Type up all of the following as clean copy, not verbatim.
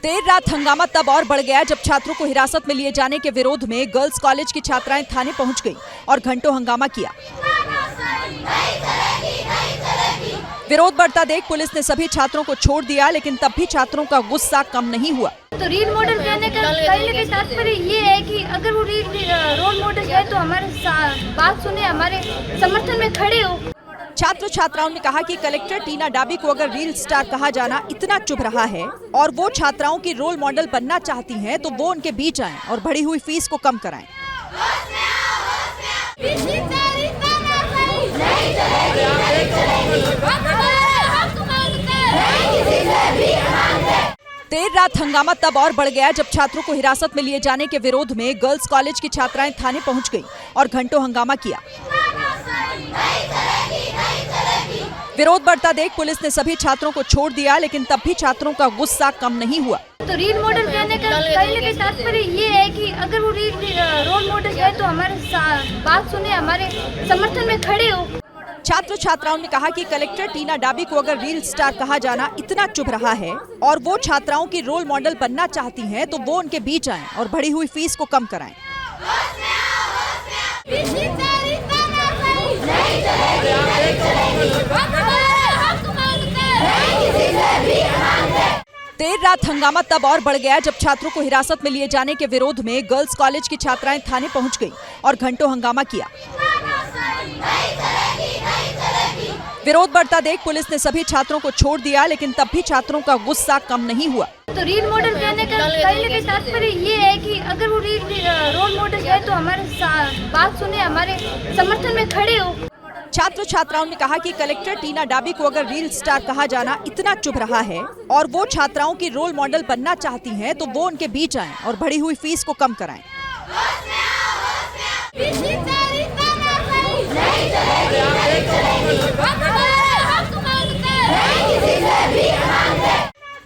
देर रात हंगामा तब और बढ़ गया जब छात्रों को हिरासत में लिए जाने के विरोध में गर्ल्स कॉलेज की छात्राएं थाने पहुंच गईं और घंटों हंगामा किया। विरोध बढ़ता देख पुलिस ने सभी छात्रों को छोड़ दिया, लेकिन तब भी छात्रों का गुस्सा कम नहीं हुआ। तो रील मॉडल कहने का तात्पर्य ये है कि अगर वो रोल मॉडल है तो हमारे बात सुने, हमारे समर्थन में खड़े हो। छात्र छात्राओं ने कहा कि कलेक्टर टीना डाबी को अगर रील स्टार कहा जाना इतना चुभ रहा है और वो छात्राओं की रोल मॉडल बनना चाहती हैं, तो वो उनके बीच आएं और बढ़ी हुई फीस को कम कराएं। देर रात हंगामा तब और बढ़ गया जब छात्रों को हिरासत में लिए जाने के विरोध में गर्ल्स कॉलेज की छात्राएं थाने पहुंच गईं और घंटों हंगामा किया। विरोध बढ़ता देख पुलिस ने सभी छात्रों को छोड़ दिया, लेकिन तब भी छात्रों का गुस्सा कम नहीं हुआ। तो रील मॉडल कहने का तात्पर्य ये है कि अगर वो रोल मॉडल है तो हमारे बात सुने, हमारे समर्थन में खड़े हो। छात्र छात्राओं ने कहा कि कलेक्टर टीना डाबी को अगर रील स्टार कहा जाना इतना चुभ रहा है और वो छात्राओं की रोल मॉडल बनना चाहती हैं, तो वो उनके बीच आएं और बढ़ी हुई फीस को कम कराएं। देर रात हंगामा तब और बढ़ गया जब छात्रों को हिरासत में लिए जाने के विरोध में गर्ल्स कॉलेज की छात्राएं थाने पहुंच गईं और घंटों हंगामा किया। विरोध बढ़ता देख पुलिस ने सभी छात्रों को छोड़ दिया, लेकिन तब भी छात्रों का गुस्सा कम नहीं हुआ। तो रील मॉडल कहने का तात्पर्य ये है कि अगर वो रोल मॉडल है तो हमारे बात सुने, हमारे समर्थन में खड़े हो। छात्र छात्राओं ने कहा कि कलेक्टर टीना डाबी को अगर रील स्टार कहा जाना इतना चुभ रहा है और वो छात्राओं की रोल मॉडल बनना चाहती हैं, तो वो उनके बीच आएं और बढ़ी हुई फीस को कम कराएं।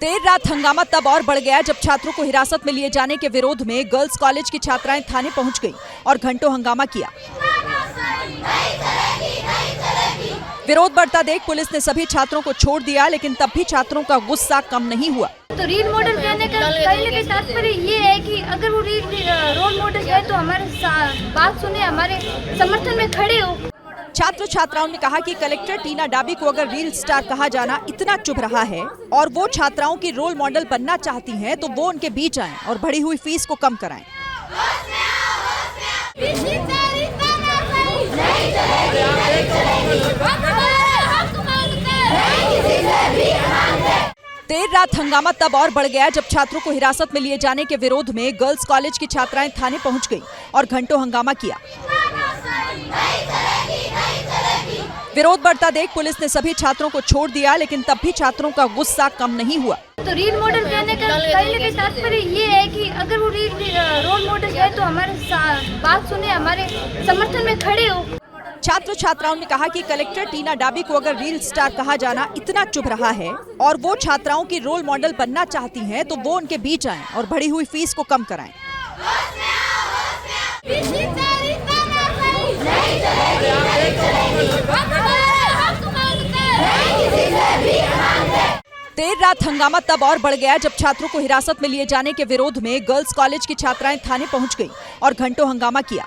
देर रात हंगामा तब और बढ़ गया जब छात्रों को हिरासत में लिए जाने के विरोध में गर्ल्स कॉलेज की छात्राएं थाने पहुंच गईं और घंटों हंगामा किया। विरोध बढ़ता देख पुलिस ने सभी छात्रों को छोड़ दिया, लेकिन तब भी छात्रों का गुस्सा कम नहीं हुआ। तो रील मॉडल कहने का तात्पर्य ये है कि अगर वो रोल मॉडल है तो हमारे बात सुने, हमारे समर्थन में खड़े हो। छात्र छात्राओं ने कहा कि कलेक्टर टीना डाबी को अगर रील स्टार कहा जाना इतना चुभ रहा है और वो छात्राओं की रोल मॉडल बनना चाहती हैं, तो वो उनके बीच आएं और बढ़ी हुई फीस को कम कराएं। देर रात हंगामा तब और बढ़ गया जब छात्रों को हिरासत में लिए जाने के विरोध में गर्ल्स कॉलेज की छात्राएं थाने पहुंच गईं और घंटों हंगामा किया। विरोध बढ़ता देख पुलिस ने सभी छात्रों को छोड़ दिया, लेकिन तब भी छात्रों का गुस्सा कम नहीं हुआ। तो रील मॉडल कहने का तात्पर्य ये है कि अगर वो रोल मॉडल है तो हमारे बात सुने, हमारे समर्थन में खड़े हो। छात्र छात्राओं ने कहा कि कलेक्टर टीना डाबी को अगर रील स्टार कहा जाना इतना चुभ रहा है और वो छात्राओं की रोल मॉडल बनना चाहती हैं, तो वो उनके बीच आएं और बढ़ी हुई फीस को कम कराएं। देर रात हंगामा तब और बढ़ गया जब छात्रों को हिरासत में लिए जाने के विरोध में गर्ल्स कॉलेज की छात्राएं थाने पहुंच गईं और घंटों हंगामा किया।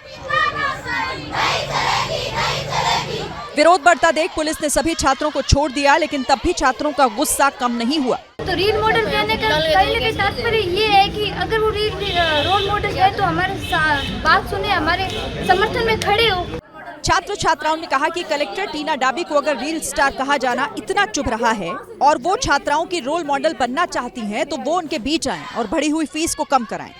विरोध बढ़ता देख पुलिस ने सभी छात्रों को छोड़ दिया, लेकिन तब भी छात्रों का गुस्सा कम नहीं हुआ। तो रील मॉडल कहने का तात्पर्य ये है कि अगर वो रोल मॉडल है तो हमारे बात सुने, हमारे समर्थन में खड़े हो। छात्र छात्राओं ने कहा कि कलेक्टर टीना डाबी को अगर रील स्टार कहा जाना इतना चुभ रहा है और वो छात्राओं की रोल मॉडल बनना चाहती हैं, तो वो उनके बीच आएं और बढ़ी हुई फीस को कम कराएं।